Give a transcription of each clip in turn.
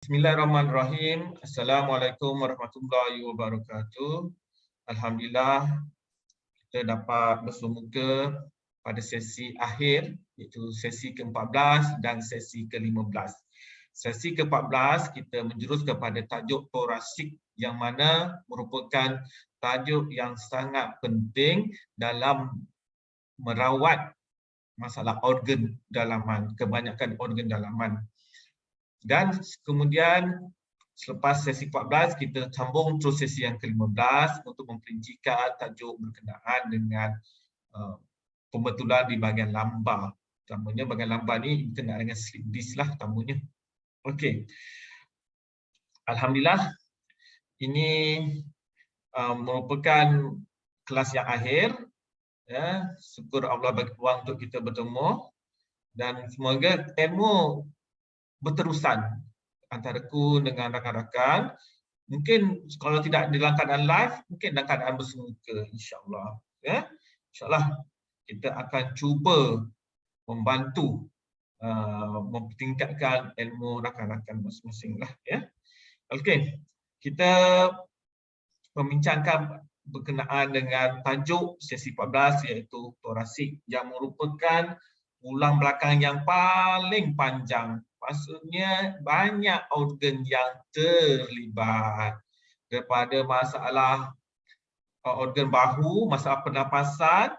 Bismillahirrahmanirrahim. Assalamualaikum warahmatullahi wabarakatuh. Alhamdulillah kita dapat bersemuka pada sesi akhir, iaitu sesi ke-14 dan sesi ke-15. Sesi ke-14 kita menjurus kepada tajuk torasik yang mana merupakan tajuk yang sangat penting dalam merawat masalah organ dalaman, kebanyakan organ dalaman. Dan kemudian selepas sesi 14 kita sambung terus sesi yang ke-15 untuk memperincikan tajuk berkenaan dengan pembetulan di bahagian lambar. Utamanya bahagian lambar ni berkenaan dengan slip disc lah utamanya. Okey. Alhamdulillah ini merupakan kelas yang akhir. Ya, syukur Allah bagi peluang untuk kita bertemu dan semoga ilmu berterusan antaraku dengan rakan-rakan. Mungkin kalau tidak dalam keadaan live, mungkin dalam keadaan bersemuka, insya-Allah. Ya, insya-Allah kita akan cuba membantu mempertingkatkan ilmu rakan-rakan masing-masing lah. Ya, okey. Kita membincangkan berkenaan dengan tajuk sesi 14 iaitu torasik yang merupakan tulang belakang yang paling panjang. Maksudnya banyak organ yang terlibat, daripada masalah organ bahu, masalah pernafasan,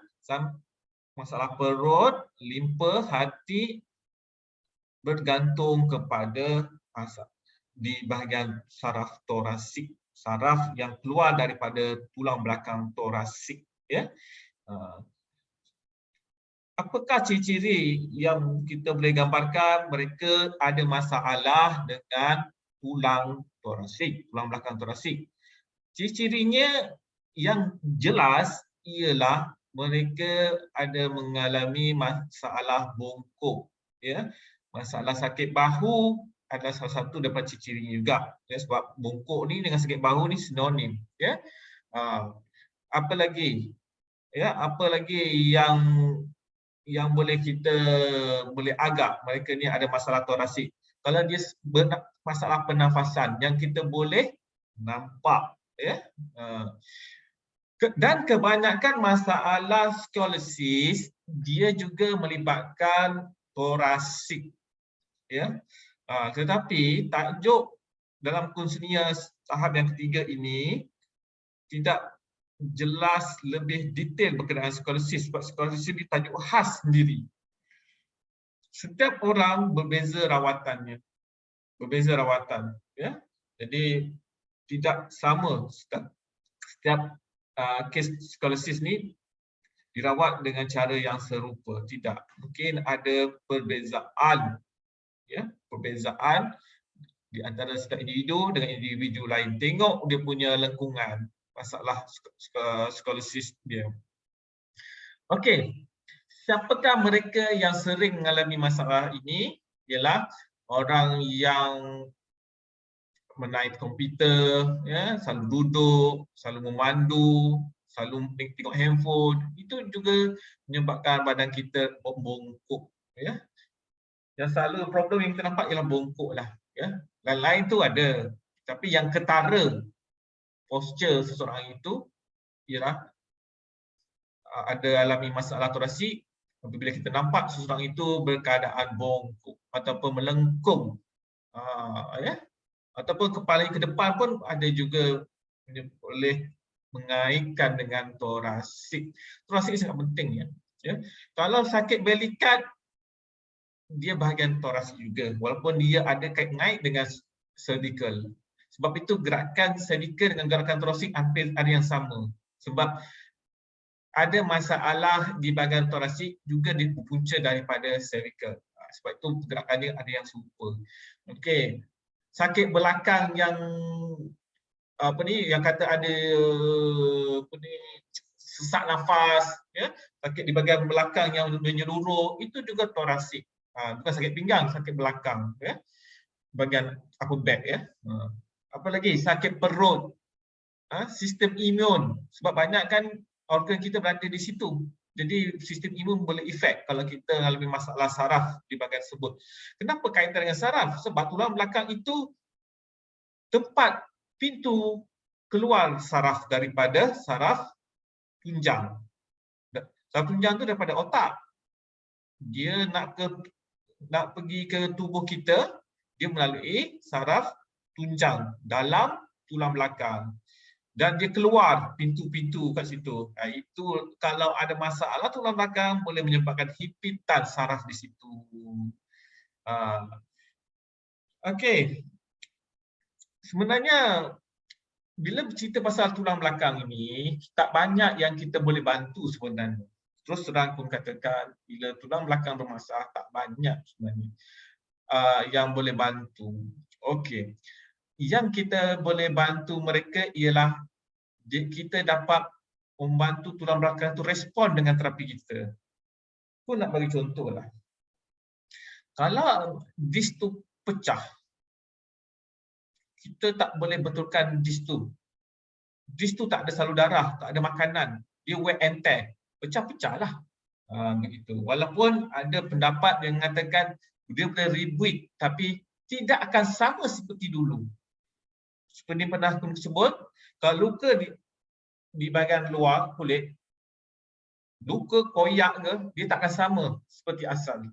masalah perut, limpa, hati, bergantung kepada di bahagian saraf torasik, saraf yang keluar daripada tulang belakang torasik. Ya. Apakah ciri-ciri yang kita boleh gambarkan mereka ada masalah dengan tulang torasik, tulang belakang torasik? Ciri-cirinya yang jelas ialah mereka ada mengalami masalah bongkok, ya. Masalah sakit bahu adalah salah satu daripada ciri-cirinya juga, ya, sebab bongkok ni dengan sakit bahu ni sinonim, ya. Apa lagi? Ya, apa lagi yang boleh kita boleh agak mereka ni ada masalah torasik? Kalau dia masalah pernafasan yang kita boleh nampak, ya. Dan kebanyakan masalah skoliosis dia juga melibatkan torasik, ya. Tetapi tajuk dalam kunsunia tahap yang ketiga ini tidak jelas lebih detail berkenaan skoliosis, sebab skoliosis ini tajuk khas sendiri. Setiap orang berbeza rawatannya, ya. Jadi tidak sama setiap kes skoliosis ni dirawat dengan cara yang serupa, tidak. Mungkin ada perbezaan, ya, perbezaan di antara setiap individu dengan individu lain. Tengok dia punya lengkungan masalah skoliosis dia. Okey, siapakah mereka yang sering mengalami masalah ini? Ialah orang yang menaik komputer, ya, selalu duduk, selalu memandu, selalu tengok handphone. Itu juga menyebabkan badan kita bongkok, ya. Yang selalu problem yang kita nampak ialah bongkok lah, ya. Lain-lain tu ada, tapi yang ketara posture seseorang itu ialah ada alami masalah torasik apabila kita nampak seseorang itu berkeadaan bongkok ataupun melengkung, ya, ataupun kepala ke depan pun ada juga boleh mengaitkan dengan torasik. Torasik sangat penting, ya. Kalau sakit belikat dia bahagian torasik juga, walaupun dia ada kait-ngait dengan cervical. Sebab itu gerakan cervical dengan gerakan torasik hampir ada yang sama. Sebab ada masalah di bahagian torasik juga dipunca daripada cervical. Sebab itu gerakan dia ada yang serupa. Okey. Sakit belakang yang yang kata ada sesak nafas, ya, sakit di bahagian belakang yang menyeluruh, itu juga torasik. Bukan sakit pinggang, sakit belakang, ya. Bahagian upper back, ya. Apa lagi? Sakit perut, sistem imun, sebab banyak kan organ kita berada di situ. Jadi sistem imun boleh efek kalau kita mengalami masalah saraf di bahagian tersebut. Kenapa kaitan dengan saraf? Sebab tulang belakang itu tempat pintu keluar saraf daripada saraf tunjang. Saraf tunjang tu daripada otak. Dia nak pergi ke tubuh kita, dia melalui saraf tunjang dalam tulang belakang. Dan dia keluar pintu-pintu kat situ. Itu kalau ada masalah tulang belakang boleh menyebabkan himpitan saraf di situ. Okey. Sebenarnya bila bercerita pasal tulang belakang ini, tak banyak yang kita boleh bantu sebenarnya. Terus terang pun katakan, bila tulang belakang bermasalah, tak banyak sebenarnya yang boleh bantu. Okey. Yang kita boleh bantu mereka ialah kita dapat membantu tulang belakang itu respon dengan terapi kita. Aku nak bagi contoh lah. Kalau disk tu pecah, kita tak boleh betulkan disk tu. Disk tu tak ada salur darah, tak ada makanan. Dia wear and tear. Pecah-pecah lah. Begitu. Walaupun ada pendapat yang mengatakan dia boleh rebuild, tapi tidak akan sama seperti dulu. Seperti pernah aku sebut, kalau luka di bahagian luar kulit, luka koyak ke, dia tak akan sama seperti asal.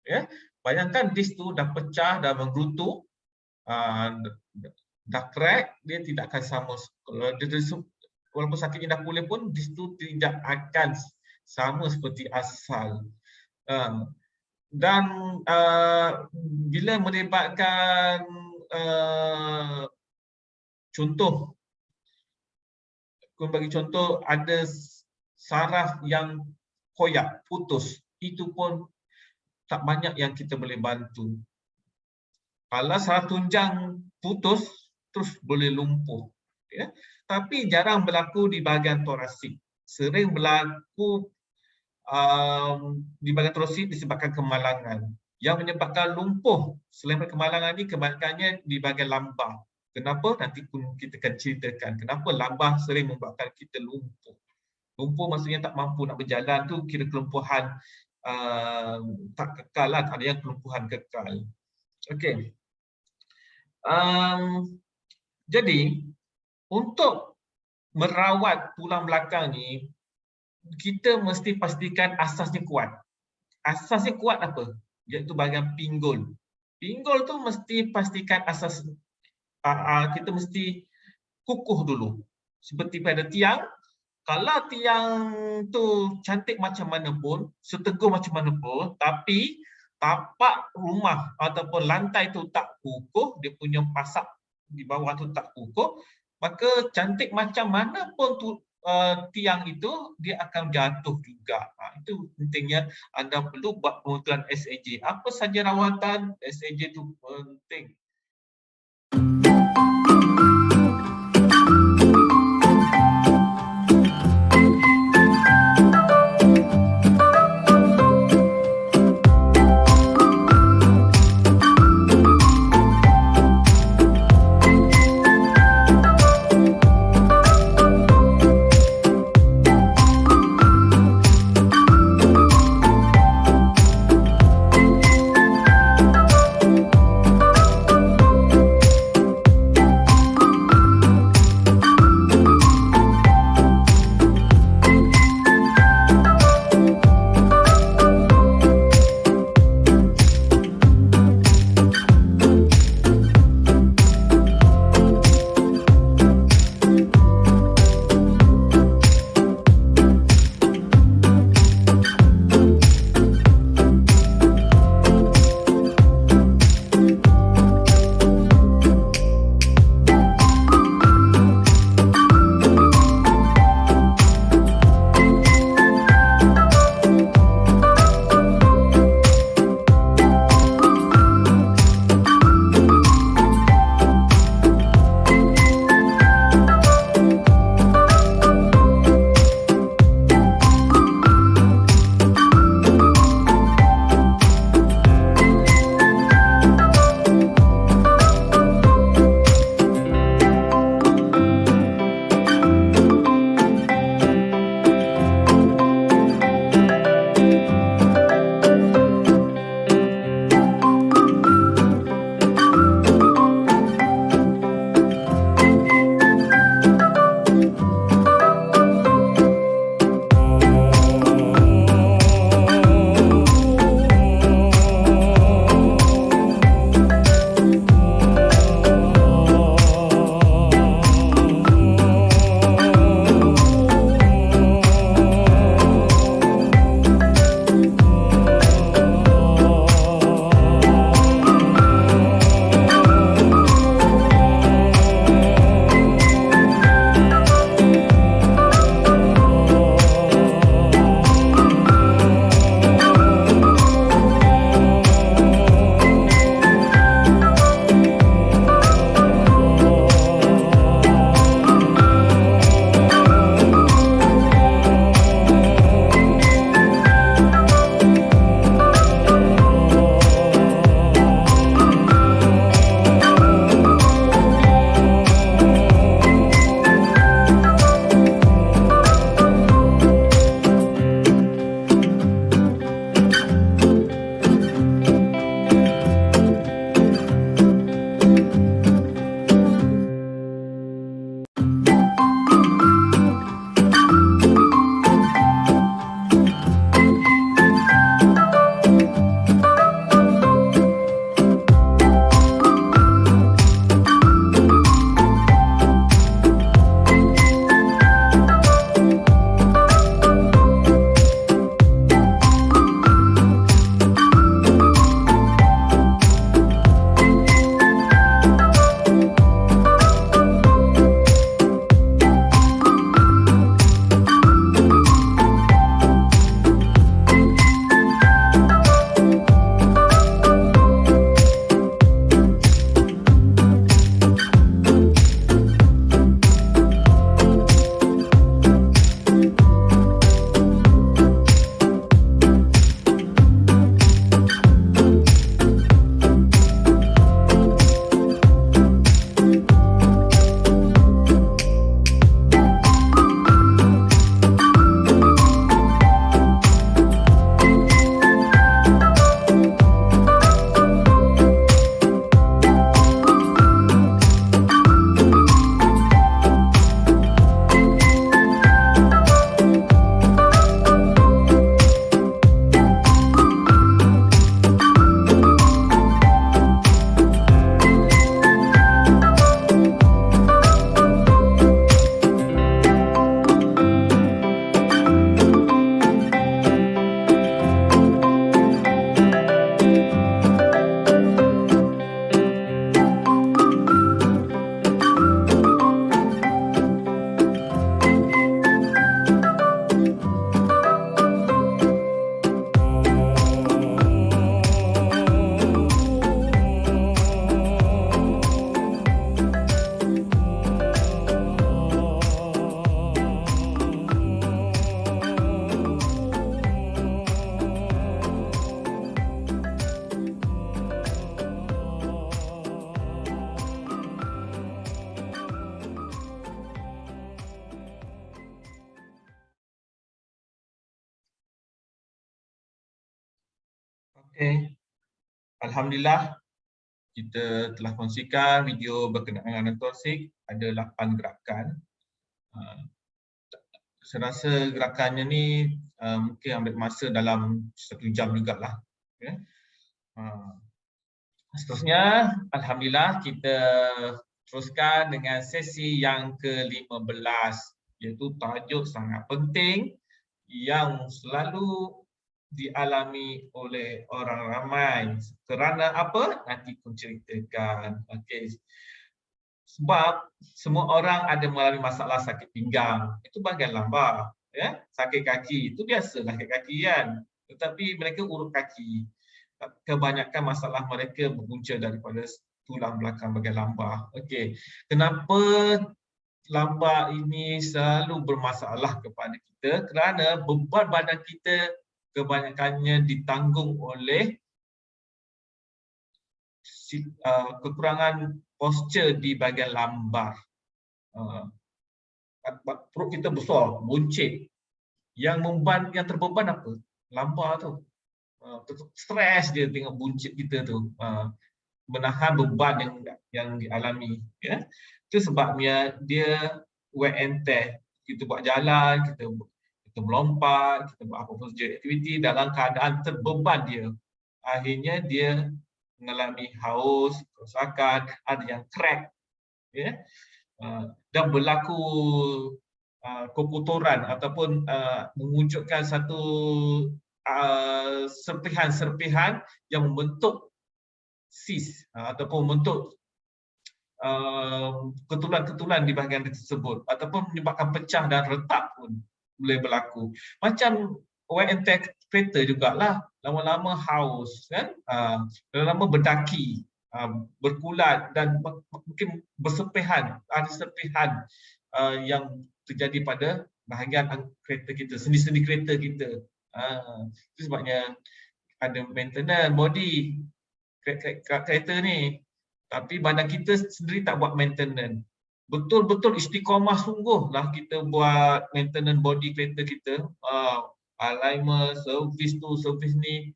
Ya? Bayangkan disk tu dah pecah, dah menggerutu, dah crack, dia tidak akan sama. Walaupun sakitnya dah pulih pun, disk tu tidak akan sama seperti asal. Dan bila melibatkan contoh, aku bagi contoh, ada saraf yang koyak, putus, itu pun tak banyak yang kita boleh bantu. Kalau saraf tunjang putus, terus boleh lumpuh. Ya? Tapi jarang berlaku di bahagian torasik. Sering berlaku di bahagian torasik disebabkan kemalangan. Yang menyebabkan lumpuh selain kemalangan ini kebanyakannya di bahagian lambah. Kenapa? Nanti pun kita akan ceritakan kenapa lambah sering membuatkan kita lumpuh. Lumpuh maksudnya tak mampu nak berjalan tu kira kelumpuhan tak kekal lah, ada yang kelumpuhan kekal. Okey. Jadi untuk merawat tulang belakang ni, kita mesti pastikan asasnya kuat. Asasnya kuat apa? Iaitu bahagian pinggul. Pinggul tu mesti pastikan asas kita mesti kukuh dulu. Seperti pada tiang, kalau tiang tu cantik macam mana pun, seteguh macam mana pun, tapi tapak rumah ataupun lantai tu tak kukuh, dia punya pasak di bawah tu tak kukuh, maka cantik macam mana pun tu tiang itu, dia akan jatuh juga. Itu pentingnya anda perlu buat penguturan SAJ. Apa saja rawatan, SAJ itu penting. Okey. Alhamdulillah kita telah kongsikan video berkenaan dengan toksik, ada 8 gerakan. Uh, Saya rasa gerakannya ni mungkin ambil masa dalam 1 jam jugalah. Okay. Seterusnya, Alhamdulillah kita teruskan dengan sesi yang ke-15, iaitu tajuk sangat penting yang selalu dialami oleh orang ramai. Kerana apa? Nanti aku ceritakan. Okey. Sebab semua orang ada mengalami masalah sakit pinggang. Itu bahagian lambar. Ya? Sakit kaki, itu biasalah sakit kaki kan. Tetapi mereka urut kaki. Kebanyakan masalah mereka berpunca daripada tulang belakang bahagian lambar. Okey. Kenapa lambar ini selalu bermasalah kepada kita? Kerana beban badan kita kebanyakannya ditanggung oleh kekurangan posture di bahagian lambar. Perut kita besar, buncit. Yang terbeban apa? Lambar tu. Stres dia tengok buncit kita tu. Menahan beban yang dialami. Ya? Itu sebabnya dia wear and tear. Kita buat jalan, kita melompat, kita buat apa-apa saja aktiviti dalam keadaan terbeban dia. Akhirnya dia mengalami haus, kerosakan, ada yang crack, ya, dan berlaku kekotoran ataupun mewujudkan satu serpihan-serpihan yang membentuk sis ataupun membentuk ketulan-ketulan di bahagian tersebut ataupun menyebabkan pecah dan retak pun boleh berlaku. Macam wear and tear kereta jugalah, lama-lama haus kan, lama-lama berdaki, berkulat dan mungkin berserpihan, ada serpihan yang terjadi pada bahagian kereta kita, sendi-sendi kereta kita. Itu sebabnya ada maintenance body kereta ni, tapi badan kita sendiri tak buat maintenance. Betul-betul istiqamah sungguhlah kita buat maintenance body kereta kita. Alignment, servis tu, servis ni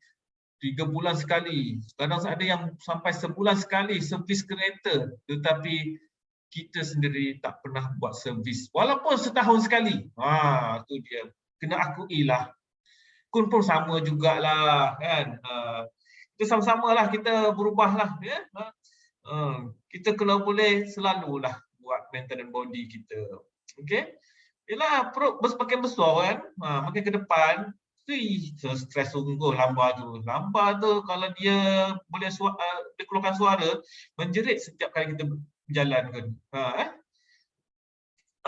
3 bulan sekali. Kadang ada yang sampai sebulan sekali servis kereta, tetapi kita sendiri tak pernah buat servis. Walaupun setahun sekali. Tu dia. Kena akuilah. Kun pun sama jugalah kan. Kita sama-samalah, kita berubahlah ya. Kita kalau boleh selalulah buat maintenance body kita. Okey. Yalah, perut semakin besar kan, makin ke depan, stres sungguh lambar tu. Lambar tu kalau dia boleh dia keluarkan suara, menjerit setiap kali kita berjalan kan.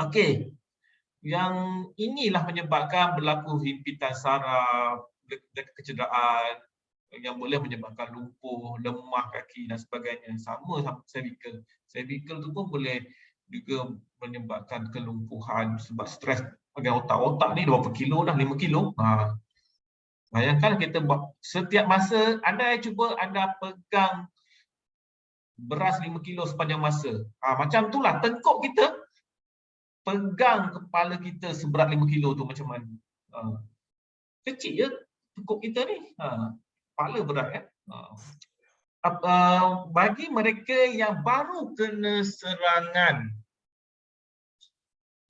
Okey. Yang inilah menyebabkan berlaku himpitan saraf, kecederaan yang boleh menyebabkan lumpuh, lemah kaki dan sebagainya. Sama cervical. Cervical tu pun boleh juga menyebabkan kelumpuhan sebab stres bahagian otak-otak ni berapa kilo dah, 5 kilo. Bayangkan kita buat setiap masa anda cuba anda pegang beras 5 kilo sepanjang masa. Macam itulah tengkuk kita pegang kepala kita seberat 5 kilo tu macam mana. Kecil je tengkuk kita ni. Kepala berat kan. Bagi mereka yang baru kena serangan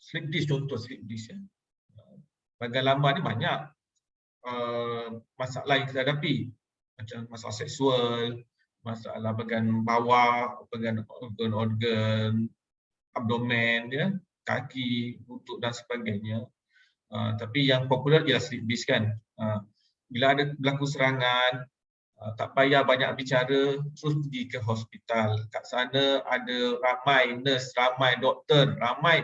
slip disc, contoh slip disc ya. Bahagian lambar ni banyak masalah yang kita hadapi, macam masalah seksual, masalah bahagian bawah, bahagian organ-organ abdomen ya, kaki, lutut dan sebagainya. Tapi yang popular ialah slip disc kan. Bila ada berlaku serangan, tak payah banyak bicara, terus pergi ke hospital. Kat sana ada ramai nurse, ramai doktor, ramai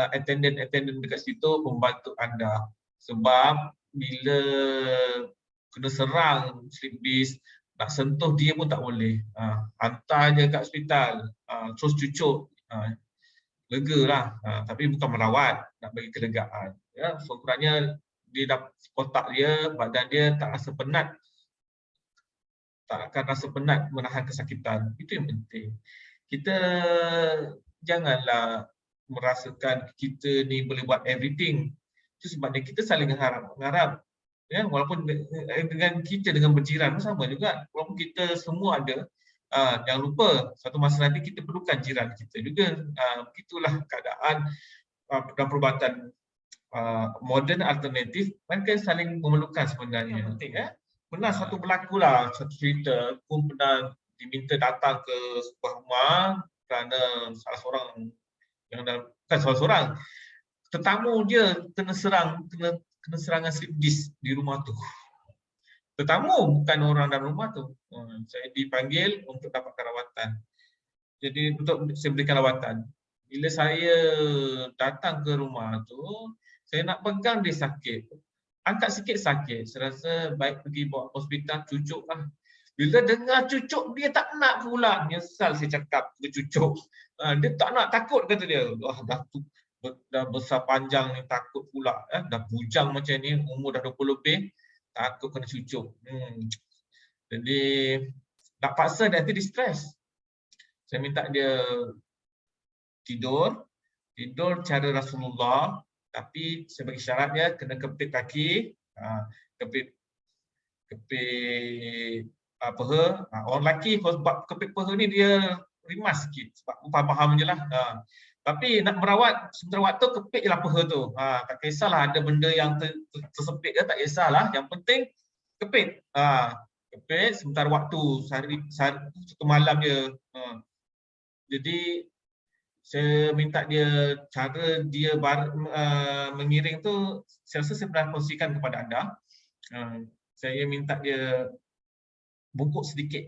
attendant dekat situ membantu anda. Sebab bila kena serang slip disc, nak sentuh dia pun tak boleh. Hantar je kat hospital, terus cucuk, lega lah. Tapi bukan merawat, nak bagi kelegaan. Ya, so kurangnya dia dah otak dia, badan dia tak rasa penat, tak akan rasa penat menahan kesakitan. Itu yang penting. Kita janganlah merasakan kita ni boleh buat everything. Itu sebabnya kita saling mengharap. Ya, walaupun dengan kita dengan berjiran pun sama juga, walaupun kita semua ada, jangan lupa satu masa nanti kita perlukan jiran kita juga. Begitulah keadaan dan perubatan moden alternatif, mereka saling memerlukan sebenarnya. Yang penting pernah satu berlaku lah satu cerita, pun pernah diminta datang ke sebuah rumah kerana salah seorang yang bukan salah seorang tetamu dia kena serangan slip disc di rumah tu. Tetamu bukan orang dalam rumah tu. Saya dipanggil untuk dapatkan rawatan. Jadi untuk saya berikan rawatan. Bila saya datang ke rumah tu, saya nak pegang dia sakit. Angkat sikit sakit. Saya rasa baik pergi bawa hospital, cucuk lah. Bila dengar cucuk, dia tak nak pula. Nyesal saya cakap ke cucuk. Dia tak nak, takut kata dia. Dah besar panjang ni, takut pula. Dah bujang macam ni, umur dah 20 lebih. Takut kena cucuk. Jadi, nak paksa dia, nanti dia stres. Saya minta dia tidur cara Rasulullah, tapi saya bagi syarat dia kena kepit kaki, kepit peha. Orang lelaki sebab kepit peha ni dia rimas sikit sebab faham je lah. Tapi nak merawat sementara waktu kepit je lah peha tu. Tak kisahlah ada benda yang tersepit ke, tak kisahlah. Yang penting kepit. Kepit sementara waktu, sehari satu malam je. Jadi saya minta dia, cara dia mengiring tu, saya rasa saya pernah kongsikan kepada anda. Saya minta dia bungkuk sedikit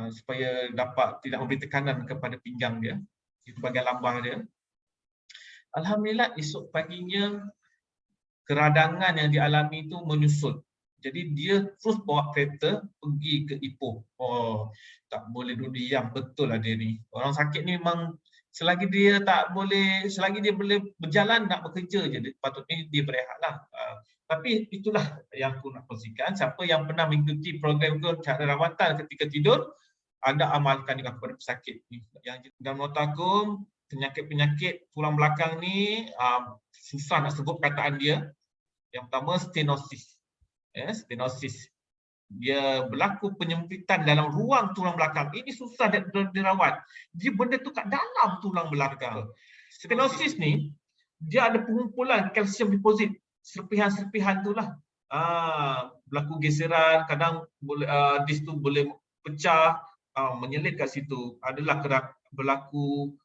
supaya dapat tidak memberi tekanan kepada pinggang dia, itu bahagian lambah dia. Alhamdulillah esok paginya keradangan yang dialami itu menyusut. Jadi dia terus bawa kereta pergi ke Ipoh. Tak boleh duduk diam, betul lah dia ni. Orang sakit ni memang selagi dia boleh berjalan, nak bekerja je, patutnya dia berehatlah. Tapi itulah yang aku nak kongsikan. Siapa yang pernah mengikuti program tu, cara rawatan ketika tidur, anda amalkan juga kepada pesakit ni. Yang dalam nota aku, penyakit tulang belakang ni susah nak sebut kataan dia. Yang pertama stenosis. Stenosis. Dia berlaku penyempitan dalam ruang tulang belakang. Ini susah dirawat. Dia benda tu kat dalam tulang belakang. Stenosis ni, dia ada pengumpulan kalsium deposit. Serpihan-serpihan tu lah. Berlaku geseran, kadang disk tu boleh pecah, menyelit kat situ. Adalah berlaku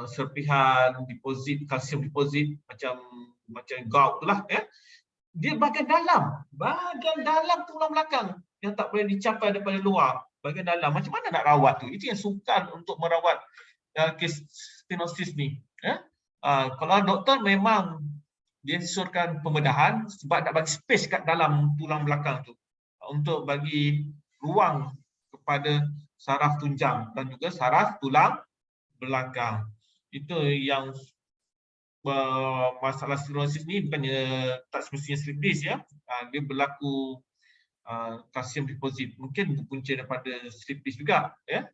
serpihan deposit, kalsium deposit, macam gout tu lah. Dia bahagian dalam tulang belakang yang tak boleh dicapai daripada luar, bahagian dalam. Macam mana nak rawat tu? Itu yang sukar untuk merawat kes stenosis ni. Kalau doktor memang dia suruhkan pembedahan sebab nak bagi space kat dalam tulang belakang tu untuk bagi ruang kepada saraf tunjang dan juga saraf tulang belakang. Itu yang masalah stenosis ni bukannya tak semestinya slip disc ya. Dia berlaku kalsium deposit, mungkin berpunca daripada slip disc juga ya.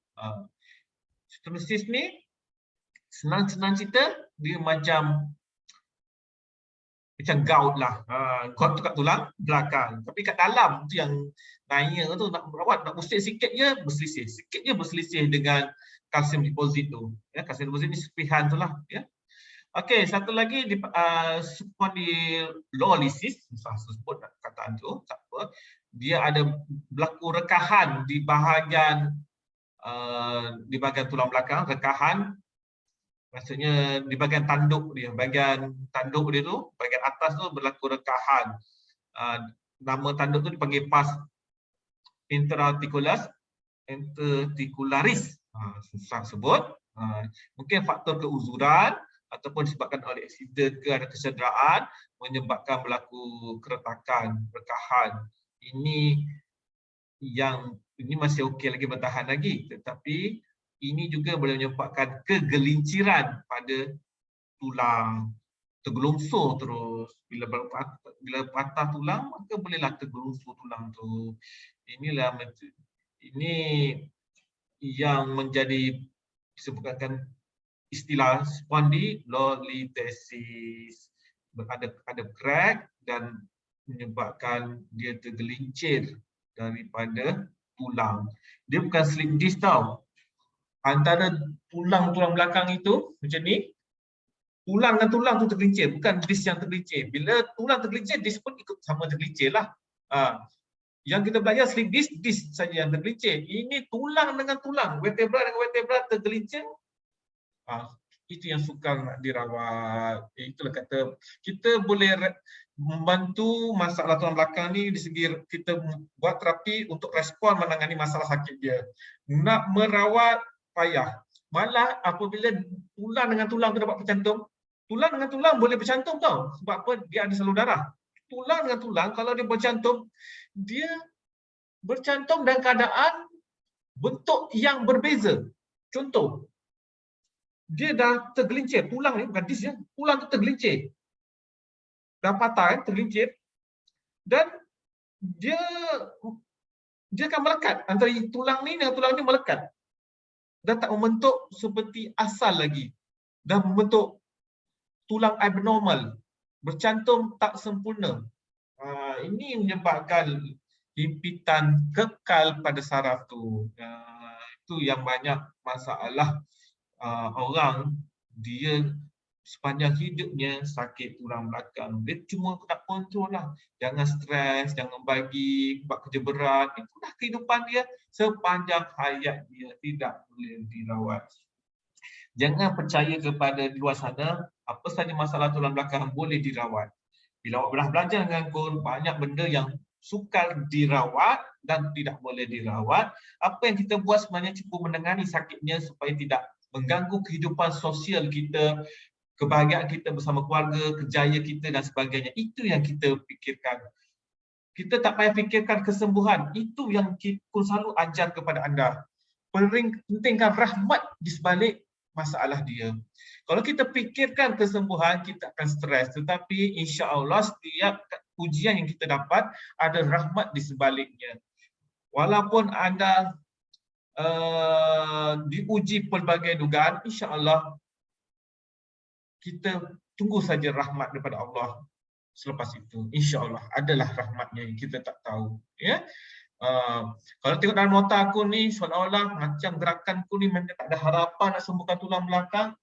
Stenosis ni senang cerita dia macam gout lah. Gout tu kat tulang belakang, tapi kat dalam tu yang nanya tu, nak merawat, nak usik sikit je berselisih dengan kalsium deposit tu ya. Kalsium deposit ni serpihan tu lah ya. Okey, satu lagi spondylolysis, susah sebut kataan tu, tak apa. Dia ada berlaku rekahan di bahagian tulang belakang, rekahan maksudnya di bahagian tanduk dia, tu, bahagian atas tu berlaku rekahan. Nama tanduk tu dipanggil pars interarticularis. Susah sebut. Mungkin faktor keuzuran ataupun disebabkan oleh aksiden ke ada kecederaan menyebabkan berlaku keretakan, rekahan. Ini masih okey lagi, bertahan lagi, tetapi ini juga boleh menyebabkan kegelinciran pada tulang, tergelunsur terus. Bila patah tulang, maka bolehlah tergelunsur tulang tu. Ini yang menjadi disebutkan istilah spondylolisthesis. Ada crack dan menyebabkan dia tergelincir daripada tulang. Dia bukan slip disc tau. Antara tulang-tulang belakang itu macam ni, tulang dan tulang tu tergelincir, bukan disc yang tergelincir. Bila tulang tergelincir, disc pun ikut sama tergelincir lah. Yang kita belajar slip disc saja yang tergelincir. Ini tulang dengan tulang, vertebra dengan vertebra tergelincir. Itu yang sukar nak dirawat. Itulah kata kita boleh membantu masalah tulang belakang ni di segi kita buat terapi untuk respon menangani masalah sakit dia. Nak merawat payah. Malah apabila tulang dengan tulang tu dapat bercantum, tulang dengan tulang boleh bercantum tau. Sebab apa? Dia ada salur darah. Tulang dengan tulang kalau dia bercantum, dia bercantum dalam keadaan bentuk yang berbeza. Contoh, dia dah tergelincir, tulang ni bukan disc ya, tulang tu tergelincir. Dah patah kan, tergelincir. Dan dia akan melekat antara tulang ni dengan tulang ni melekat. Dan tak membentuk seperti asal lagi. Dah membentuk tulang abnormal, bercantum tak sempurna. Ini menyebabkan himpitan kekal pada saraf tu. Itu yang banyak masalah orang dia sepanjang hidupnya sakit tulang belakang. Dia cuma nak kontrol lah. Jangan stres, jangan bagi, buat kerja berat. Itulah kehidupan dia sepanjang hayat dia. Tidak boleh dirawat. Jangan percaya kepada di luar sana, apa sahaja masalah tulang belakang boleh dirawat. Bila awak belajar dengan Kun, banyak benda yang sukar dirawat dan tidak boleh dirawat. Apa yang kita buat sebenarnya cukup menangani sakitnya supaya tidak mengganggu kehidupan sosial kita, kebahagiaan kita bersama keluarga, kerjaya kita dan sebagainya. Itu yang kita fikirkan. Kita tak payah fikirkan kesembuhan. Itu yang Kun selalu ajar kepada anda. Pentingkan rahmat di sebalik masalah dia. Kalau kita fikirkan kesembuhan, kita akan stres. Tetapi insya-Allah setiap ujian yang kita dapat ada rahmat di sebaliknya. Walaupun anda diuji pelbagai dugaan, insya-Allah kita tunggu saja rahmat daripada Allah. Selepas itu, insya-Allah adalah rahmatnya yang kita tak tahu. Ya. Kalau tengok dalam nota aku ni, seolah-olah macam gerakanku ni memang tak ada harapan nak sembuhkan tulang belakang.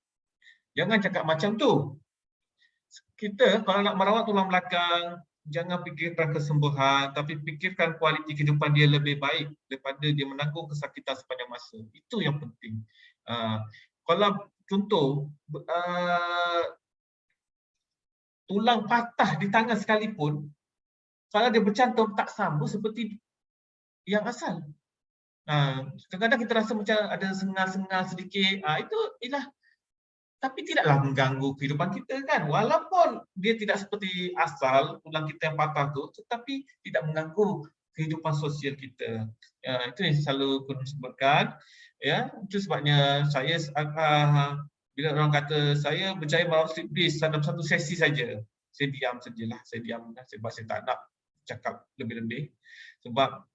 Jangan cakap macam tu. Kita kalau nak merawat tulang belakang, jangan fikirkan kesembuhan, tapi fikirkan kualiti kehidupan dia lebih baik daripada dia menanggung kesakitan sepanjang masa. Itu yang penting. Kalau contoh, tulang patah di tangan sekalipun, kalau dia bercantum tak sama seperti yang asal. Kadang-kadang kita rasa macam ada sengal-sengal sedikit. Itu ialah, tapi tidaklah mengganggu kehidupan kita kan. Walaupun dia tidak seperti asal tulang kita yang patah tu, tetapi tidak mengganggu kehidupan sosial kita. Itu yang selalu aku sebutkan. Ya, itu sebabnya saya bila orang kata saya berjaya merawat slip disc dalam satu sesi saja, saya diam sajalah. Saya diam sebab saya tak nak cakap lebih-lebih. Sebab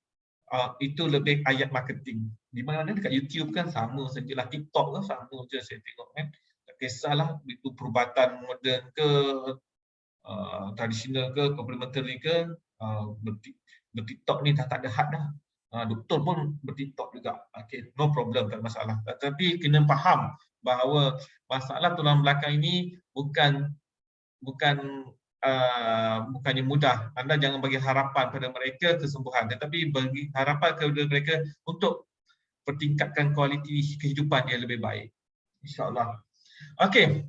itu lebih ayat marketing. Di mana dekat YouTube kan sama sajalah, TikTok kan sama je saya tengok kan. Tak kisahlah itu perubatan moden ke, tradisional ke, complementary ke, ber-TikTok ni dah tak ada had dah. Doktor pun ber-TikTok juga. Okay, no problem, tak ada masalah. Tetapi kena faham bahawa masalah tulang belakang ini bukannya mudah. Anda jangan bagi harapan pada mereka kesembuhan, tetapi bagi harapan kepada mereka untuk pertingkatkan kualiti kehidupan dia lebih baik. InsyaAllah. Okey.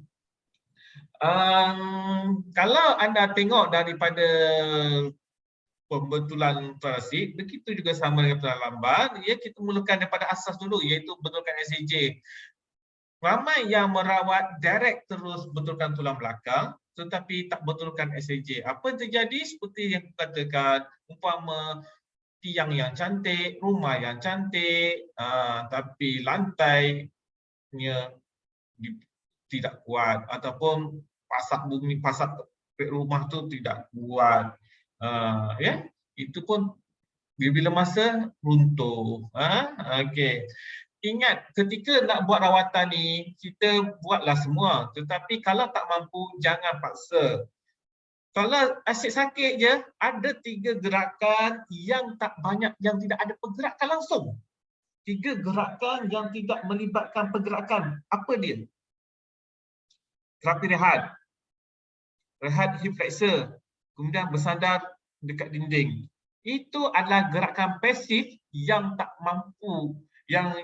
Kalau anda tengok daripada pembetulan transit, begitu juga sama dengan tulang lambat, ya, kita mulakan daripada asas dulu, iaitu betulkan SAJ. Ramai yang merawat direct terus betulkan tulang belakang, tetapi tak betulkan SAJ. Apa yang terjadi? Seperti yang katakan, umpama tiang yang cantik, rumah yang cantik, tapi lantainya tidak kuat, ataupun pasak bumi, pasak rumah tu tidak kuat. Ya, itu pun bila masa runtuh. Okey. Ingat, ketika nak buat rawatan ni, kita buatlah semua. Tetapi kalau tak mampu, jangan paksa. Kalau asyik sakit je, ada 3 gerakan yang tak banyak, yang tidak ada pergerakan langsung. 3 gerakan yang tidak melibatkan pergerakan. Apa dia? Terapi rehat. Rehat hip flexor. Kemudian bersandar dekat dinding. Itu adalah gerakan pasif yang tak mampu, yang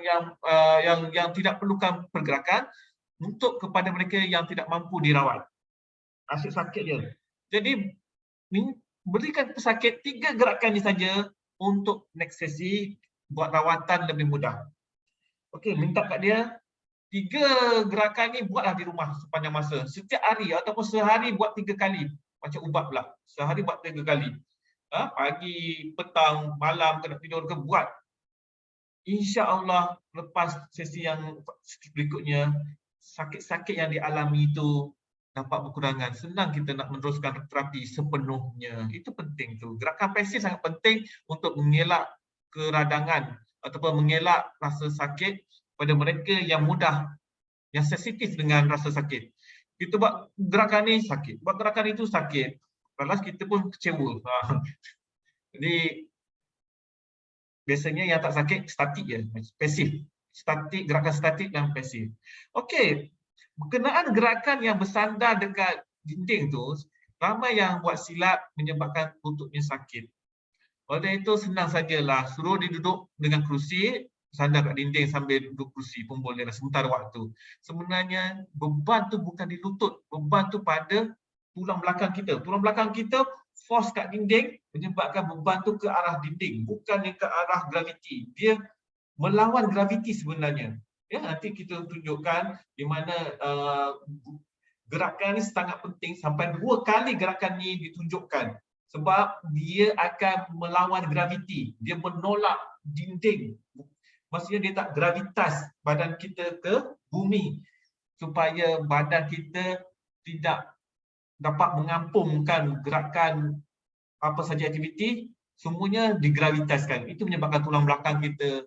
tidak perlukan pergerakan untuk kepada mereka yang tidak mampu dirawat. Asyik sakit je. Jadi berikan pesakit 3 gerakan ini saja untuk next sesi buat rawatan lebih mudah. Okey, minta kat dia 3 gerakan ni buatlah di rumah sepanjang masa. Setiap hari ataupun sehari buat 3 kali. Macam ubat pula. Sehari buat 3 kali. Pagi, petang, malam kena tidur ke buat. InsyaAllah lepas sesi yang berikutnya, sakit-sakit yang dialami itu dapat berkurangan. Senang kita nak meneruskan terapi sepenuhnya. Itu penting tu. Gerakan pasif sangat penting untuk mengelak keradangan ataupun mengelak rasa sakit pada mereka yang mudah, yang sensitif dengan rasa sakit. Kita buat gerakan ni sakit, buat gerakan itu sakit. Malas kita pun kecewa. Jadi biasanya yang tak sakit statik je, pasif. Statik, gerakan statik dan pasif. Okey, berkenaan gerakan yang bersandar dekat dinding tu, ramai yang buat silap menyebabkan lututnya sakit. Oleh itu senang sajalah, suruh dia duduk dengan kerusi, sandar kat dinding sambil duduk kerusi pun boleh sementara waktu. Sebenarnya beban tu bukan di lutut, beban tu pada tulang belakang kita. Tulang belakang kita force kat dinding menyebabkan beban tu ke arah dinding, bukannya ke arah graviti. Dia melawan graviti sebenarnya. Ya, nanti kita tunjukkan di mana gerakan ni sangat penting, sampai 2 kali gerakan ni ditunjukkan. Sebab dia akan melawan graviti, dia menolak dinding. Maksudnya dia tak gravitas badan kita ke bumi, supaya badan kita tidak dapat mengampungkan gerakan apa saja aktiviti, semuanya digravitaskan. Itu menyebabkan tulang belakang kita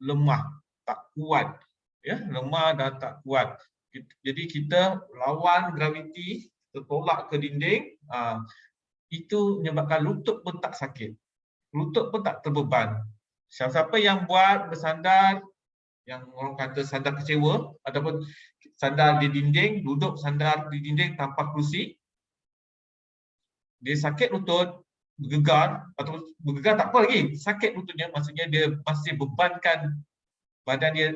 lemah, tak kuat. Ya, lemah dan tak kuat. Jadi kita lawan graviti, tertolak ke dinding, itu menyebabkan lutut pun tak sakit. Lutut pun tak terbeban. Siapa-siapa yang buat bersandar, yang orang kata sandar kecewa, ataupun sandar di dinding, duduk sandar di dinding tanpa kerusi, dia sakit lutut, bergegar, atau bergegar tak apa lagi, sakit lututnya, maksudnya dia masih bebankan badan dia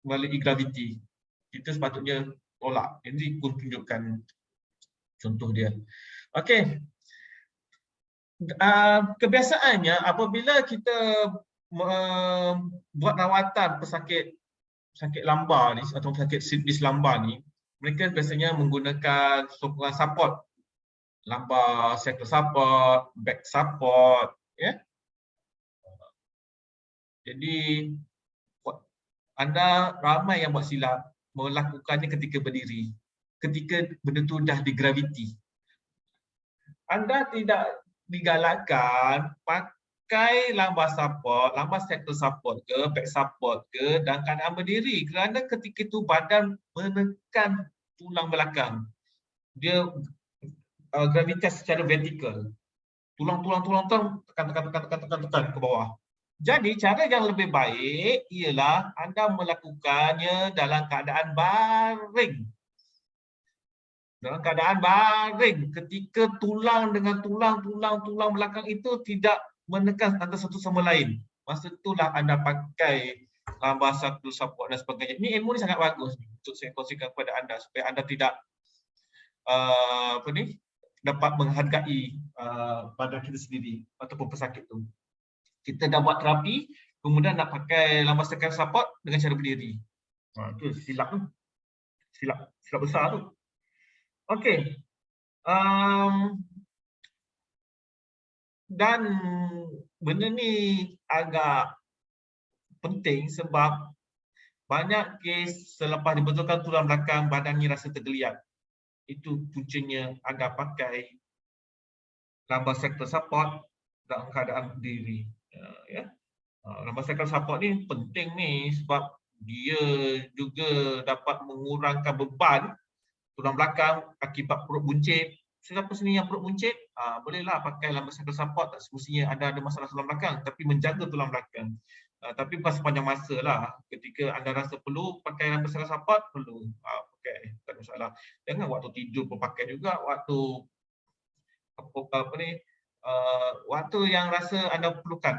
melalui graviti. Kita sepatutnya tolak. Ini pun tunjukkan contoh dia. Okey. Kebiasaannya apabila kita buat rawatan pesakit sakit lambar ni atau sakit slipped lambar ni, mereka biasanya menggunakan sokongan support, lambar sacral support, back support, ya. Jadi anda ramai yang buat silap melakukannya ketika berdiri, ketika benda tu dah digraviti. Anda tidak digalakkan pakai lambar support, lambar sacral support ke, back support ke, dan keadaan berdiri, kerana ketika itu badan menekan tulang belakang. Dia gravitas secara vertikal. Tulang tekan ke bawah. Jadi cara yang lebih baik ialah anda melakukannya dalam keadaan baring. Dalam keadaan baring, ketika tulang dengan tulang belakang itu tidak menekan antara satu sama lain. Masa itulah anda pakai lambar sacral support dan sebagainya. Ini ilmu ni sangat bagus untuk saya kongsikan kepada anda supaya anda tidak dapat menghargai badan kita sendiri ataupun pesakit tu. Kita dah buat terapi, kemudian nak pakai lambar sacral support dengan cara berdiri. Itu silap tu. Silap besar tu. Okey. Dan benda ni agak penting sebab banyak kes selepas dibetulkan tulang belakang badannya rasa tergeliat. Itu puncanya anda pakai lambar sacral support dalam keadaan berdiri. Ya. Lambar sacral support ni penting ni sebab dia juga dapat mengurangkan beban tulang belakang akibat perut buncit siapa sini yang perut buncit, bolehlah pakai lumbar cycle support, tak semestinya ada masalah tulang belakang, tapi menjaga tulang belakang. Tapi bukan sepanjang masa lah. Ketika anda rasa perlu pakai lumbar cycle support, perlu pakai, tak ada masalah. Jangan waktu tidur pun pakai juga, waktu waktu yang rasa anda perlukan,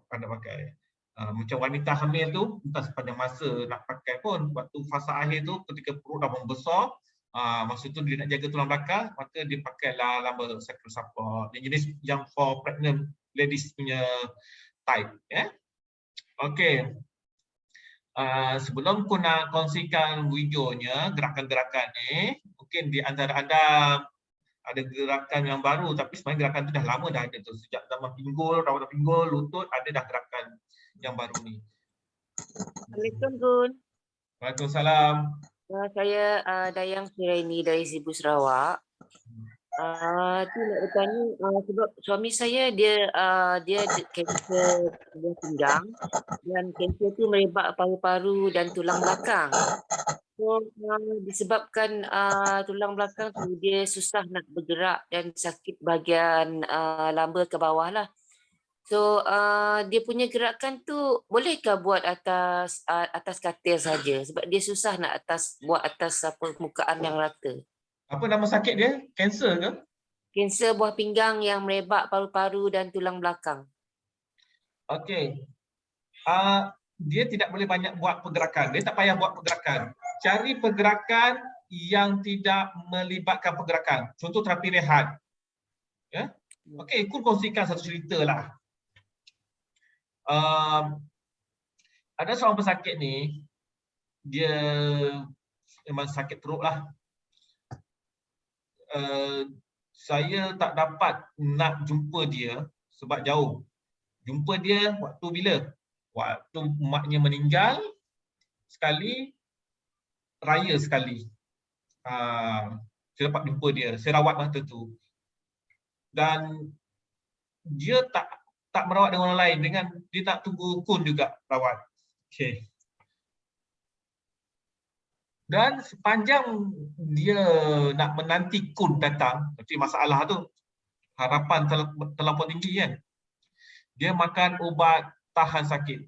anda pakai. Macam wanita hamil tu bukan sepanjang masa nak pakai pun, waktu fasa akhir tu ketika perut dah membesar, masa tu dia nak jaga tulang belakang, maka dia pakailah lumbar cycle support. Yang jenis yang for pregnant ladies punya type, ya. Okey. Sebelum aku nak kongsikan videonya, gerakan-gerakan ni, mungkin di antara anda ada gerakan yang baru, tapi sebenarnya gerakan tu dah lama dah ada tu. Sejak zaman pinggul, rawat pinggul, lutut, ada dah gerakan yang baru ni. Assalamualaikum, Gun. Waalaikumsalam. Saya Dayang Siraini dari Sibu Sarawak. Tu nak bertanya sebab suami saya dia kanser buah pinggang dan kanser tu merebak paru-paru dan tulang belakang. So disebabkan tulang belakang tu dia susah nak bergerak dan sakit bahagian lumbar ke bawah lah. So dia punya gerakan tu bolehkah buat atas katil saja sebab dia susah nak buat atas permukaan yang rata. Apa nama sakit dia? Kanser ke? Kanser buah pinggang yang merebak paru-paru dan tulang belakang. Okey. Dia tidak boleh banyak buat pergerakan. Dia tak payah buat pergerakan. Cari pergerakan yang tidak melibatkan pergerakan. Contoh terapi rehat. Ya? Okey, aku kongsikan satu cerita lah. Ada seorang pesakit ni, dia memang sakit perut lah. Saya tak dapat nak jumpa dia sebab jauh. Jumpa dia waktu bila? Waktu maknya meninggal sekali, raya sekali. Saya dapat jumpa dia, saya rawat masa tu. Dan dia tak merawat dengan orang lain, dengan dia tak tunggu kun juga rawat. Okey. Dan sepanjang dia nak menanti kun datang, nanti masalah tu, harapan terlampau tinggi kan. Dia makan ubat tahan sakit.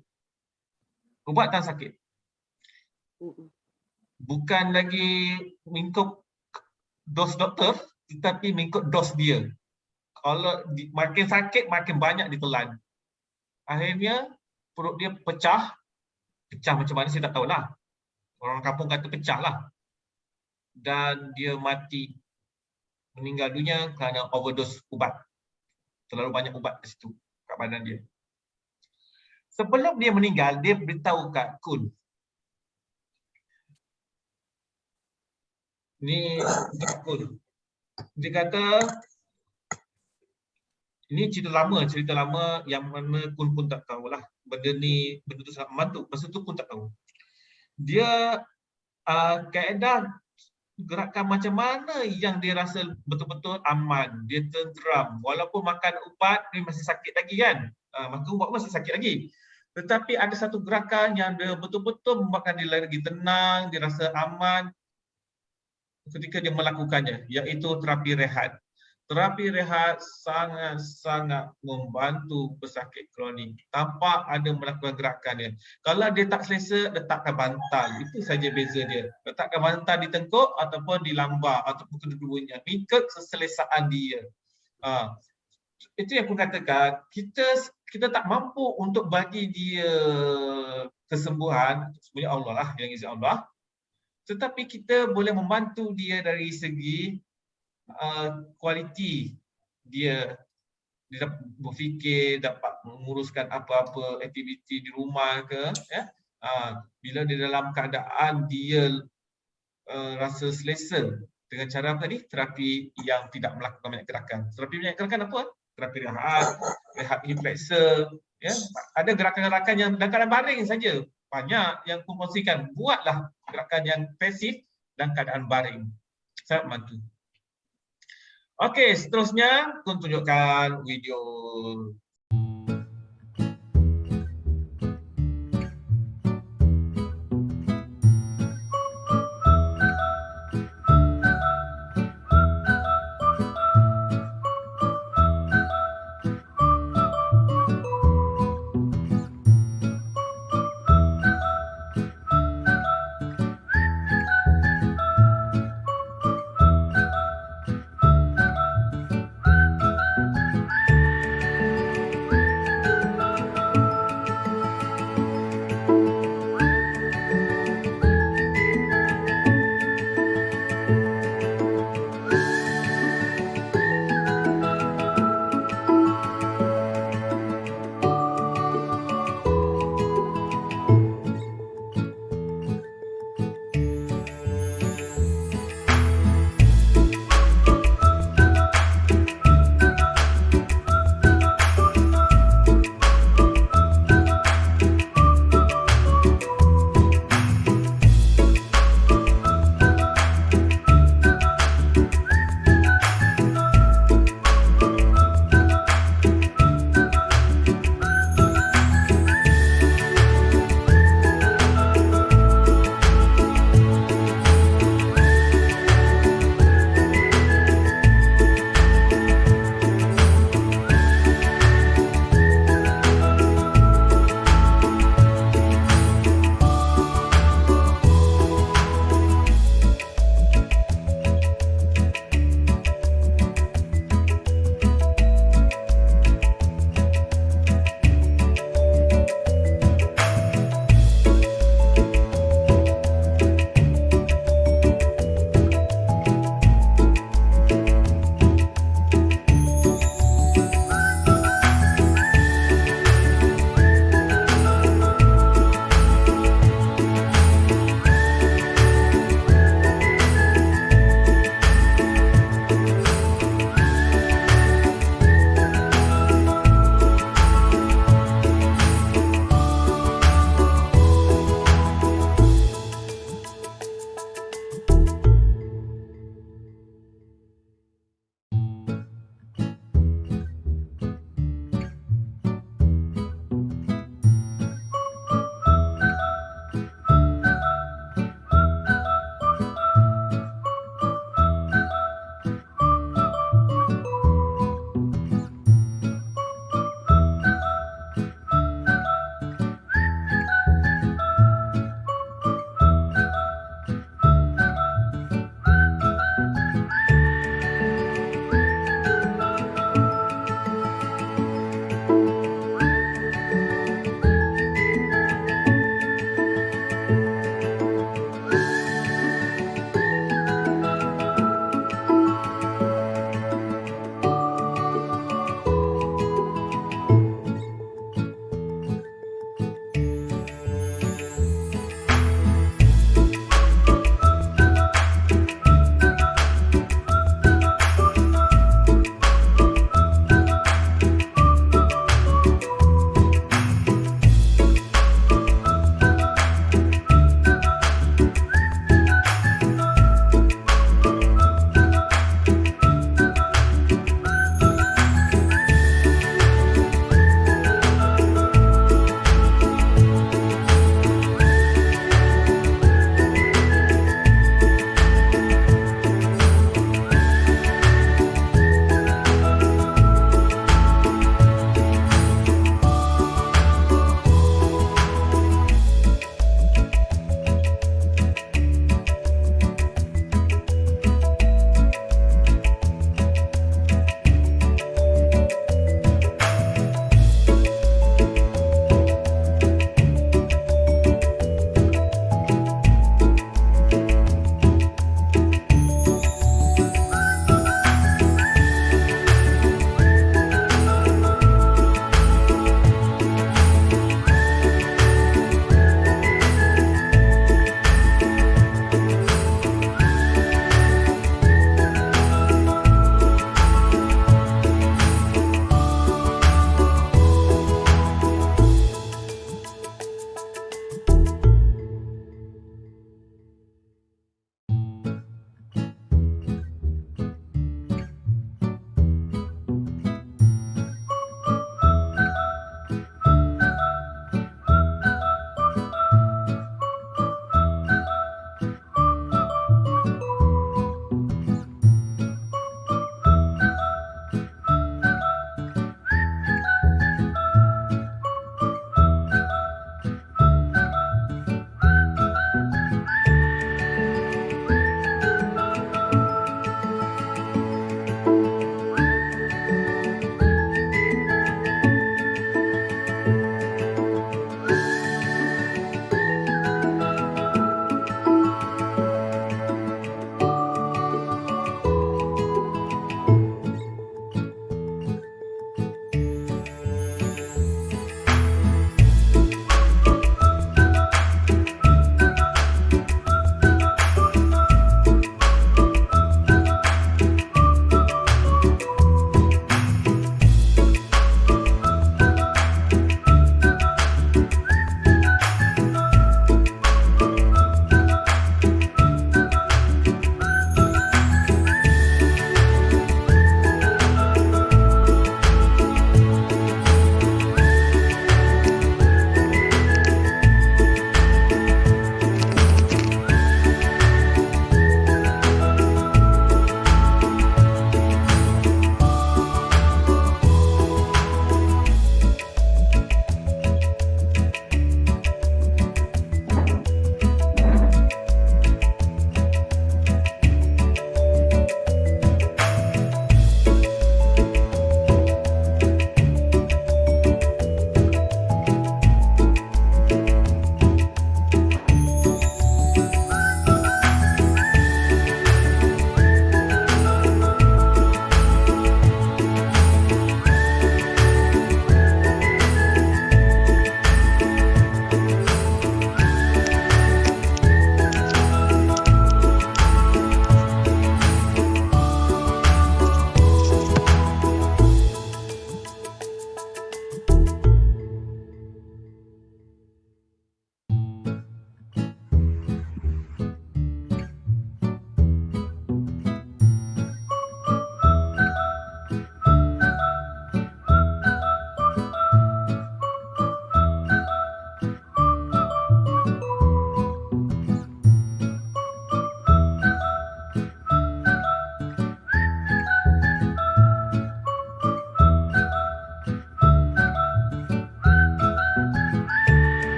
Ubat tahan sakit. Bukan lagi mengikut dos doktor, tetapi mengikut dos dia. Kalau makin sakit, makin banyak ditelan. Akhirnya perut dia pecah. Pecah macam mana saya tak tahulah. Orang kampung kata pecah lah. Dan dia mati. Meninggal dunia kerana overdose ubat. Terlalu banyak ubat di situ kat badan dia. Sebelum dia meninggal, dia beritahu kat Kun. Ni Kun. Dia kata, ini cerita lama yang mana Kun pun tak tahulah. Benda tu sangat membantu. Masa tu pun tak tahu. Dia kaedah gerakan macam mana yang dia rasa betul-betul aman, dia tenteram. Walaupun makan ubat, dia masih sakit lagi kan. Makan ubat masih sakit lagi. Tetapi ada satu gerakan yang dia betul-betul membuatkan dia lagi tenang, dia rasa aman ketika dia melakukannya, iaitu terapi rehat. Terapi rehat sangat-sangat membantu pesakit kronik tanpa ada melakukan gerakannya. Kalau dia tak selesa, letakkan bantal. Itu saja beza dia. Letakkan bantal di tengkuk ataupun di lambar ataupun kedua-duanya. Ikut keselesaan dia. Itu yang aku katakan, kita tak mampu untuk bagi dia kesembuhan, sebenarnya Allah lah, yang izin Allah. Tetapi kita boleh membantu dia dari segi kualiti dia dapat berfikir, dapat menguruskan apa-apa aktiviti di rumah ke, ya. Bila dia dalam keadaan dia rasa selesa dengan cara apa tadi? Terapi yang tidak melakukan banyak gerakan. Terapi banyak gerakan apa? Terapi rehat hip flexor, ya. Ada gerakan-gerakan yang dalam keadaan baring saja. Banyak yang kongsikan. Buatlah gerakan yang pasif dalam keadaan baring. Sangat membantu. Okey, seterusnya aku tunjukkan video.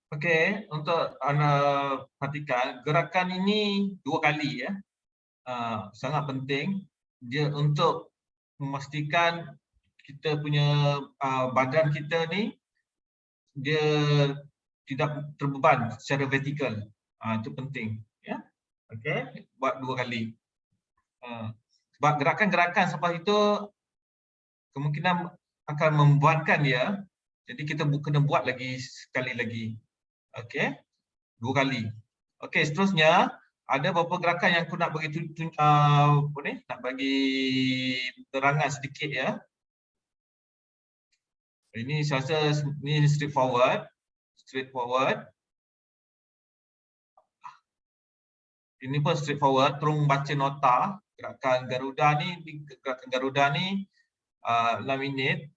Okey, untuk anda perhatikan gerakan ini 2 kali ya. Sangat penting dia untuk memastikan kita punya badan kita ni dia tidak terbeban secara vertikal. Itu penting ya. Okey, buat 2 kali. Sebab gerakan-gerakan selepas itu kemungkinan akan membuatkan dia, jadi kita kena buat lagi sekali lagi. Okey, 2 kali. Okey, seterusnya ada beberapa gerakan yang aku nak bagi nak bagi terangan sedikit ya. Ini saya rasa ni straightforward. Ini pun straightforward, terus baca nota. Gerakan Garuda ni 6 minit.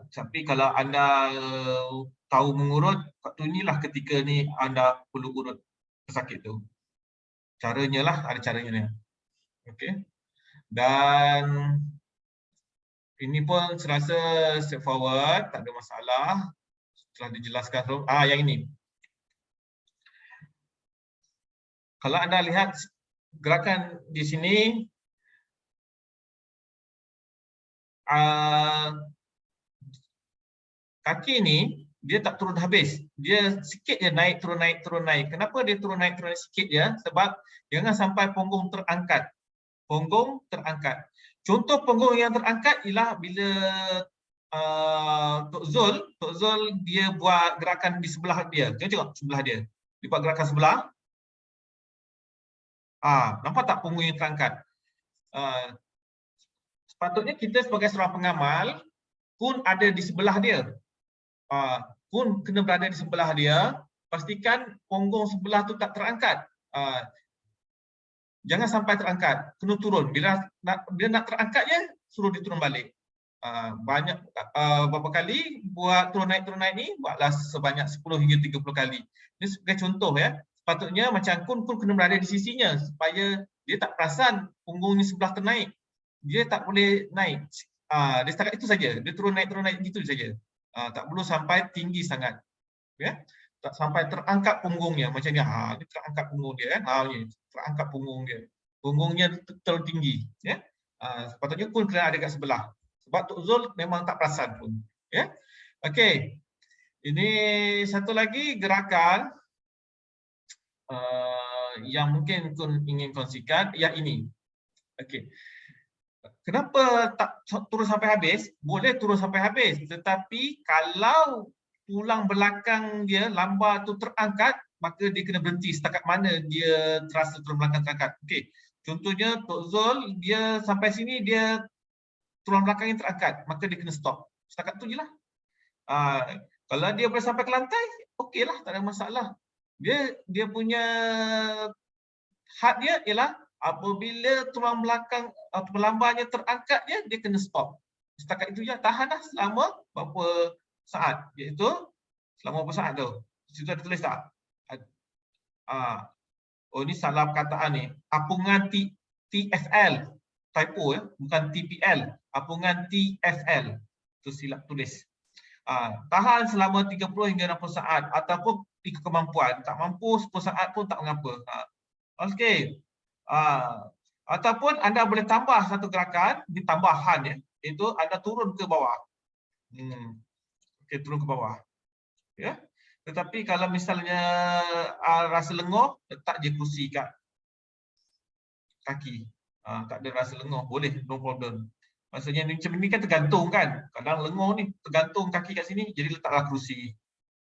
Tapi kalau anda tahu mengurut, waktu inilah ketika ni anda perlu urut pesakit tu. Caranya lah, ada caranya ni. Okey. Dan ini pun saya rasa straightforward, tak ada masalah. Telah dijelaskan tu. Yang ini. Kalau anda lihat gerakan di sini, kaki ni dia tak turun habis. Dia sikit je naik turun naik turun naik. Kenapa dia turun naik sikit je? Sebab jangan sampai punggung terangkat. Punggung terangkat. Contoh punggung yang terangkat ialah bila Tok Zul dia buat gerakan di sebelah dia. Tengok sebelah dia. Dia buat gerakan sebelah. Nampak tak punggung yang terangkat? Sepatutnya kita sebagai seorang pengamal pun ada di sebelah dia. Pun kena berada di sebelah dia, pastikan punggung sebelah tu tak terangkat. Jangan sampai terangkat, kena turun. Bila nak terangkat je, suruh dia turun balik. Banyak beberapa kali buat turun naik ni, buatlah sebanyak 10 hingga 30 kali. Ini sebagai contoh ya. Sepatutnya macam kun kena berada di sisinya supaya dia tak perasan punggungnya sebelah ternaik. Dia tak boleh naik. Dia setakat itu saja. Dia turun naik gitu saja. Tak perlu sampai tinggi sangat. Ya. Tak sampai terangkat punggungnya macam ni. Dia terangkat punggung dia kan. Terangkat punggung dia. Punggungnya terlalu tinggi, ya. Sepatutnya pun kena ada kat sebelah. Sebab Tok Zul memang tak perasan pun, ya. Okey. Ini satu lagi gerakan yang mungkin kun ingin kongsikan, yang ini. Okey. Kenapa tak turun sampai habis? Boleh turun sampai habis, tetapi kalau tulang belakang dia lambar tu terangkat, maka dia kena berhenti setakat mana dia terasa tulang belakang terangkat. Okey. Contohnya Tok Zul dia sampai sini dia tulang belakang yang terangkat, maka dia kena stop. Setakat tu jelah. Kalau dia boleh sampai ke lantai, okeylah, tak ada masalah. Dia punya had dia ialah apabila tulang belakang atau lambarnya terangkat dia kena stop. Setakat itu je, tahanlah selama berapa saat, iaitu selama berapa saat tu. Situ ada tulis tak? Oh, ni salah perkataan ni. Apungan TFL. Typo ya, bukan TPL. Apungan TFL. Itu silap tulis. Tahan selama 30 hingga 60 saat ataupun ikut kemampuan. Tak mampu 10 saat pun tak mengapa. Okey. Ataupun anda boleh tambah satu gerakan di tambahan ya, iaitu anda turun ke bawah. Okey, turun ke bawah. Ya. Tetapi kalau misalnya rasa lenguh, letak je kerusi kat kaki. Tak ada rasa lenguh, boleh, no problem. Maksudnya macam ni kan tergantung kan. Kadang lenguh ni tergantung kaki kat sini, jadi letaklah kerusi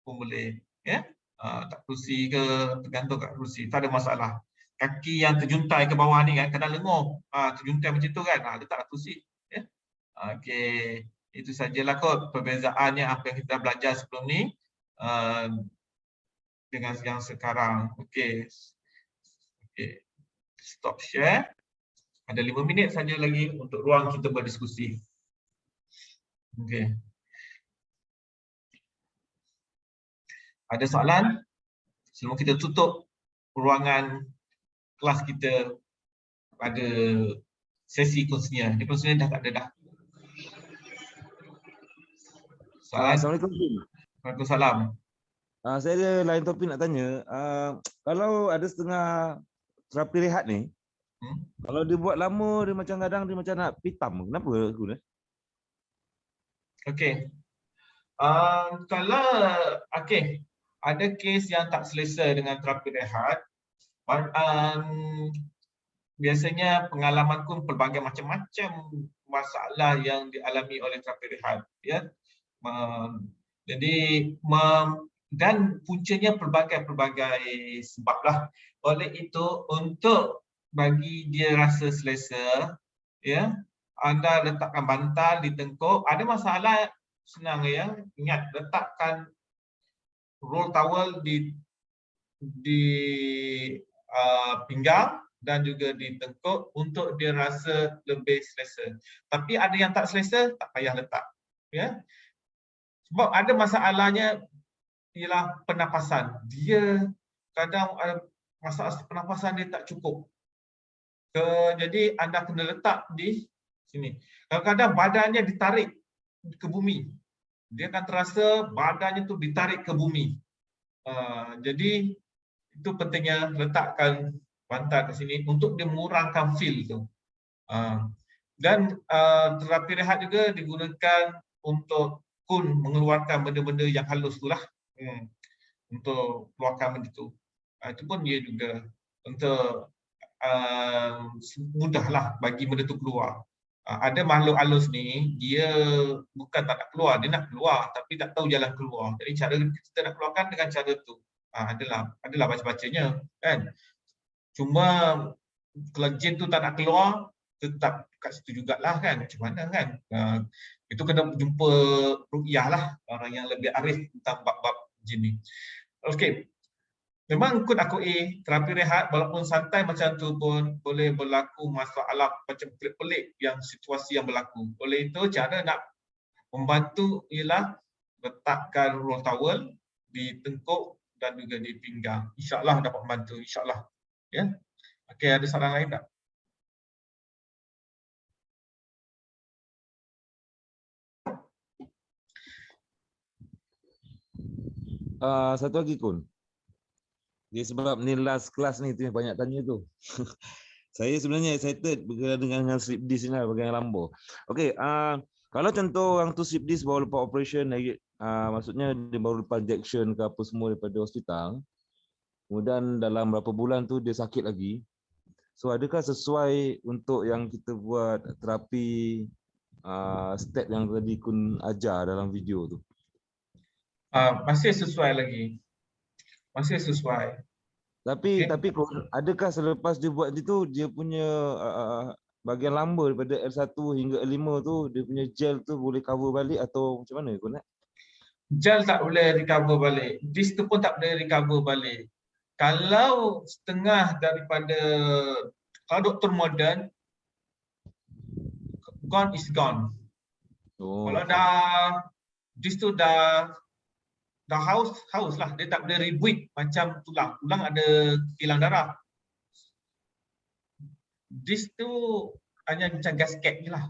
pun boleh. Ya. Tak kerusi ke, tergantung kat kerusi, tak ada masalah. Kaki yang terjuntai ke bawah ni kan, kadang lenguh, terjuntai macam tu kan, letaklah kerusi. Ya. Okey, itu sajalah kot perbezaannya apa yang kita belajar sebelum ni dengan yang sekarang. Okey. Stop share. Ada 5 minit saja lagi untuk ruang kita berdiskusi. Okey. Ada soalan? Sebelum kita tutup ruangan kelas kita pada sesi kongsian. Di kongsian dah tak ada dah. Soalan? Assalamualaikum. Waalaikumsalam. Saya ada lain topik nak tanya. Kalau ada setengah terapi rehat ni, kalau dia buat lama, dia macam kadang dia macam nak pitam. Kenapa guna? Okey. Kalau ada kes yang tak selesa dengan terapi rehat, biasanya pengalamanku pelbagai macam-macam masalah yang dialami oleh terapi rehat, ya. Jadi dan puncanya pelbagai sebab lah. Oleh itu, untuk bagi dia rasa selesa, ya, anda letakkan bantal di tengkuk. Ada masalah senang, ya. Ingat, letakkan roll towel di pinggang dan juga di tengkuk untuk dia rasa lebih selesa. Tapi ada yang tak selesa, tak payah letak, ya. Sebab ada masalahnya ialah pernafasan. Dia kadang masalah pernafasan dia tak cukup. Jadi anda kena letak di sini. Kadang-kadang badannya ditarik ke bumi. Dia akan terasa badannya tu ditarik ke bumi. Jadi itu pentingnya letakkan bantal ke sini untuk dia mengurangkan feel tu. Dan terapi rehat juga digunakan untuk mengeluarkan benda-benda yang halus tu lah. Untuk keluarkan benda tu. Itu pun dia juga untuk mudahlah bagi benda tu keluar. Ada makhluk halus ni, dia bukan tak nak keluar, dia nak keluar tapi tak tahu jalan keluar. Jadi cara kita nak keluarkan dengan cara tu. Adalah baca-bacanya, kan. Cuma kalau jin tu tak nak keluar, tetap kat situ jugalah, kan. Macam mana, kan. Itu kena jumpa ruqyah lah, orang yang lebih arif tentang bab-bab jin ni. Okey. Memang kod aku terapi rehat walaupun santai macam tu pun boleh berlaku masalah macam pelik-pelik yang situasi yang berlaku. Oleh itu, cara nak membantu ialah letakkan roll towel di tengkuk dan juga di pinggang. InsyaAllah dapat membantu, insyaAllah. Ya. Okey, ada saran lain tak? Satu lagi Kun. Dia sebab ni last class ni tu yang banyak tanya tu. Saya sebenarnya excited berkaitan dengan slip disc ni lah, bagian lambo. Okey, kalau contoh orang tu slip disc baru lepas operation, maksudnya dia baru lepas injection ke apa semua daripada hospital. Kemudian dalam berapa bulan tu dia sakit lagi. So adakah sesuai untuk yang kita buat terapi step yang tadi Kun ajar dalam video tu? Masih sesuai lagi. Masih sesuai. Tapi adakah selepas dia buat itu dia punya bahagian lamba daripada L1 hingga L5 tu dia punya gel tu boleh cover balik atau macam mana Kun? Gel tak boleh recover balik. Disc tu pun tak boleh recover balik. Kalau setengah daripada, kalau doktor moden, gone is gone. Kalau dah disc tu dah haus lah, dia tak boleh rebuild macam tulang. Tulang ada kilang darah. Disc tu hanya macam gasket je lah.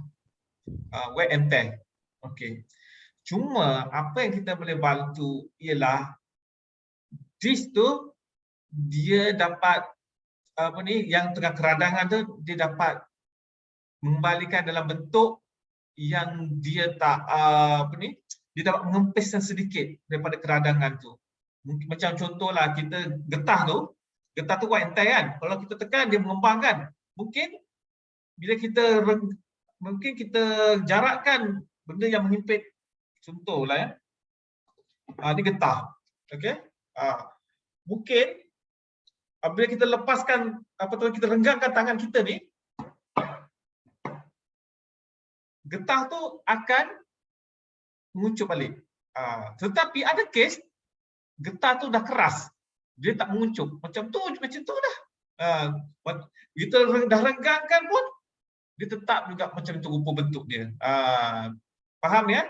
Wear and tear. Okey. Cuma apa yang kita boleh bantu ialah disc tu dia dapat yang tengah keradangan tu dia dapat mengembalikan dalam bentuk yang dia tak dia dapat mengempiskan sedikit daripada keradangan tu. Macam contohlah kita getah tu white and tie kan. Kalau kita tekan dia mengembang kan. Mungkin bila kita jarakkan benda yang mengimpit, contohlah ya. Ni getah. Okey? Mungkin bila kita lepaskan kita renggangkan tangan kita ni, getah tu akan menguncup balik. Tetapi ada kes getah tu dah keras, dia tak menguncup. Macam tu dah. Kita dah renggangkan pun dia tetap juga macam tu rupa bentuk dia. Faham ya?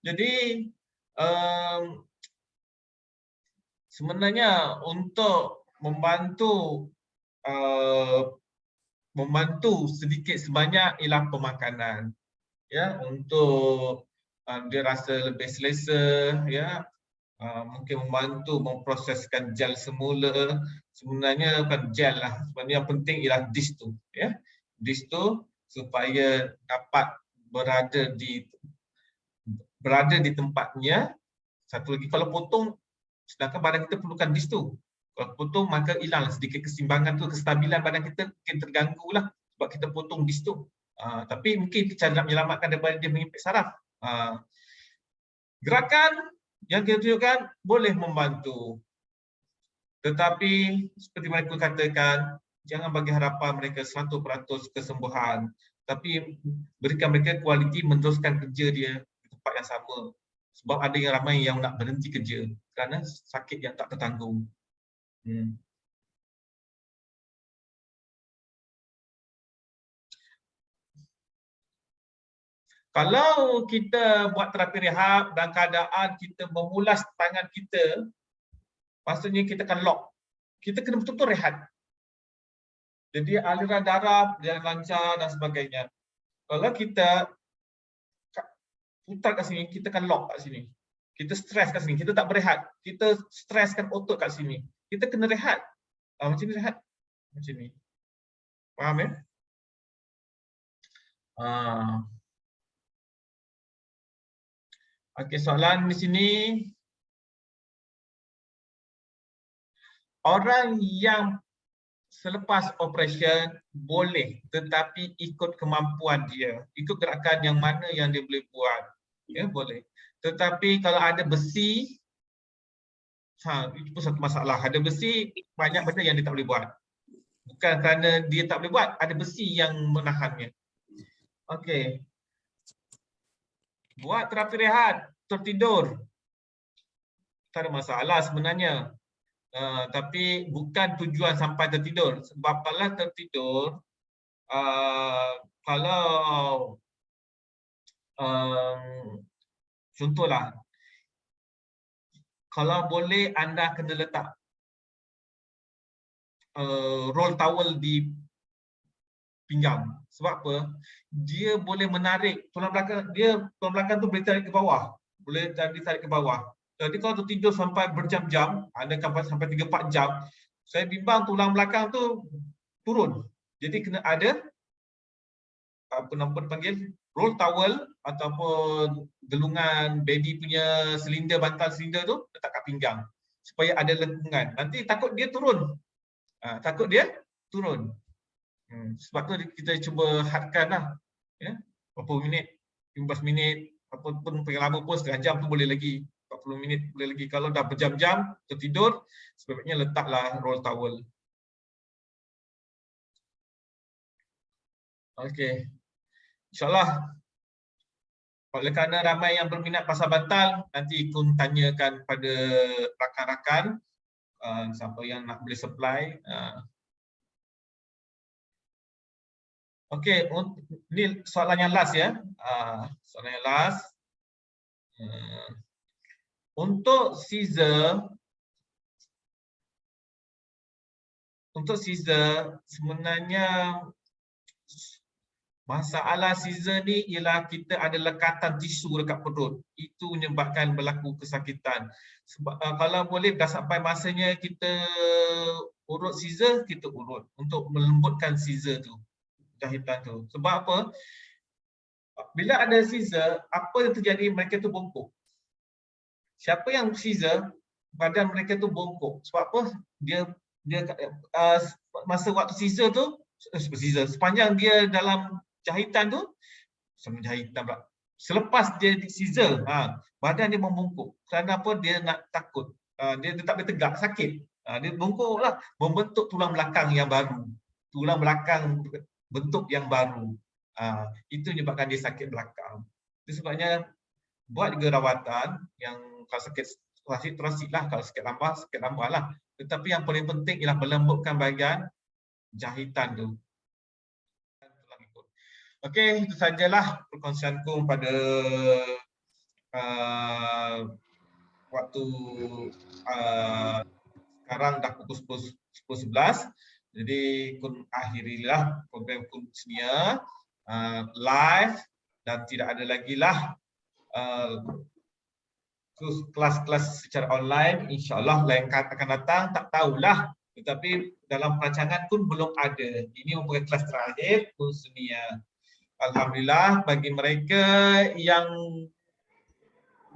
Jadi sebenarnya untuk membantu sedikit sebanyak ialah pemakanan, ya, untuk dia rasa lebih selesa, ya. mungkin membantu memproseskan gel semula. Sebenarnya bukan gel lah, sebenarnya yang penting ialah disk tu, ya. Disk tu supaya dapat berada di tempatnya. Satu lagi, kalau potong, sedangkan badan kita perlukan disk tu. Kalau potong maka hilang sedikit keseimbangan tu, kestabilan badan kita mungkin terganggu lah sebab kita potong disk tu. Tapi mungkin cara nak menyelamatkan daripada dia mengimpit saraf. Gerakan yang kita tunjukkan boleh membantu. Tetapi seperti mereka katakan, jangan bagi harapan mereka 100% kesembuhan. Tapi berikan mereka kualiti meneruskan kerja dia di tempat yang sama. Sebab ada yang ramai yang nak berhenti kerja kerana sakit yang tak tertanggung. Kalau kita buat terapi rehab dan keadaan kita memulas tangan kita, maksudnya kita akan lock. Kita kena betul-betul rehat. Jadi aliran darah berjalan lancar dan sebagainya. Kalau kita putar kat sini, kita akan lock kat sini. Kita stres kat sini, kita tak berehat. Kita streskan otot kat sini. Kita kena rehat. Macam ni rehat. Macam ni. Faham ya? Okey, soalan di sini. Orang yang selepas operation boleh, tetapi ikut kemampuan dia, ikut gerakan yang mana yang dia boleh buat, ya boleh. Tetapi kalau ada besi, itu pun satu masalah. Ada besi, banyak benda yang dia tak boleh buat. Bukan kerana dia tak boleh buat, ada besi yang menahannya. Okey. Buat terapi rehat, tertidur, tak ada masalah sebenarnya. Tapi bukan tujuan sampai tertidur. Sebab kalau tertidur, kalau contohlah, kalau boleh anda kena letak roll towel di pinggang. Sebab apa? Dia boleh menarik tulang belakang tu boleh tarik ke bawah. Boleh ditarik ke bawah. Jadi kalau tertidur sampai berjam-jam, anda akan sampai 3-4 jam, saya bimbang tulang belakang tu turun. Jadi kena ada apa nama dipanggil roll towel ataupun gelungan baby punya silinder, bantal silinder tu letak kat pinggang supaya ada lengkungan. Nanti takut dia turun. Takut dia turun. Sebab tu kita cuba hadkanlah, ya, berapa minit, 15 minit, apapun paling lama pun setengah jam tu boleh lagi, 40 minit boleh lagi. Kalau dah berjam-jam tertidur, sebaiknya letaklah roll towel. Okey. InsyaAllah, oleh kerana ramai yang berminat pasal bantal, nanti Kun tanyakan pada rakan-rakan siapa yang nak boleh supply. Okey, ini soalan yang last ya. Soalan yang last. Untuk Caesar sebenarnya masalah Caesar ni ialah kita ada lekatan tisu dekat perut. Itu menyebabkan berlaku kesakitan. Sebab kalau boleh dah sampai masanya kita urut Caesar, kita urut untuk melembutkan Caesar tu, jahitan tu. Sebab apa? Bila ada Caesar, apa yang terjadi? Mereka tu bongkok. Siapa yang Caesar, badan mereka tu bongkok. Sebab apa? Dia masa waktu Caesar tu, sepanjang dia dalam jahitan tu, selepas dia di Caesar, badan dia membungkuk. Kerana apa? Dia nak takut. Dia tak boleh tegak, sakit. Dia bongkok lah, membentuk tulang belakang yang baru. Tulang belakang bentuk yang baru. Itu menyebabkan dia sakit belakang. Itu sebabnya buat juga rawatan yang kalau sakit terasik lah, kalau sakit tambah lah. Tetapi yang paling penting ialah melembutkan bahagian jahitan tu. Okey, itu sajalah perkongsianku pada waktu sekarang dah pukul 10.11. Jadi Kun akhirilah program Kun Senia live dan tidak ada lagi lah kelas-kelas secara online, insya-Allah lain akan datang, tak tahulah. Tetapi dalam perancangan pun belum ada. Ini merupakan kelas terakhir pun Sunia. Alhamdulillah bagi mereka yang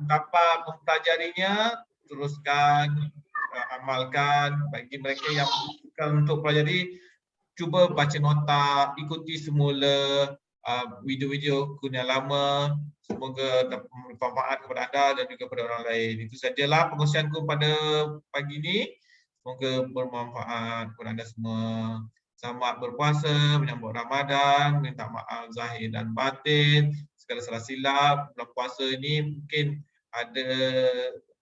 dapat mempelajarinya, teruskan, amalkan. Bagi mereka yang bukan untuk pelajari, cuba baca nota, ikuti semula video-video kuliah lama. Semoga dapat bermanfaat kepada anda dan juga kepada orang lain. Itu sajalah pengkongsianku pada pagi ini. Semoga bermanfaat kepada anda semua. Selamat berpuasa, menyambut Ramadan, minta maaf zahir dan batin. Segala salah silap, bulan puasa ini mungkin ada,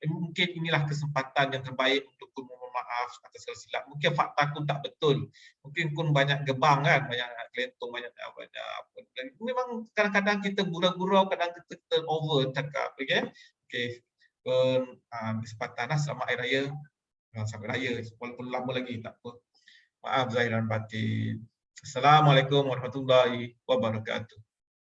mungkin inilah kesempatan yang terbaik untuk ku mohon maaf atas segala silap. Mungkin fakta ku tak betul. Mungkin kun banyak gebang kan, banyak kelentung, banyak apa. Memang kadang-kadang kita gurau-gurau, kadang kita over cakap, okey. Okey. Kesempatan lah, selamat hari raya. Sampai raya walaupun lama lagi tak apa. Maaf zahir dan batin. Assalamualaikum warahmatullahi wabarakatuh.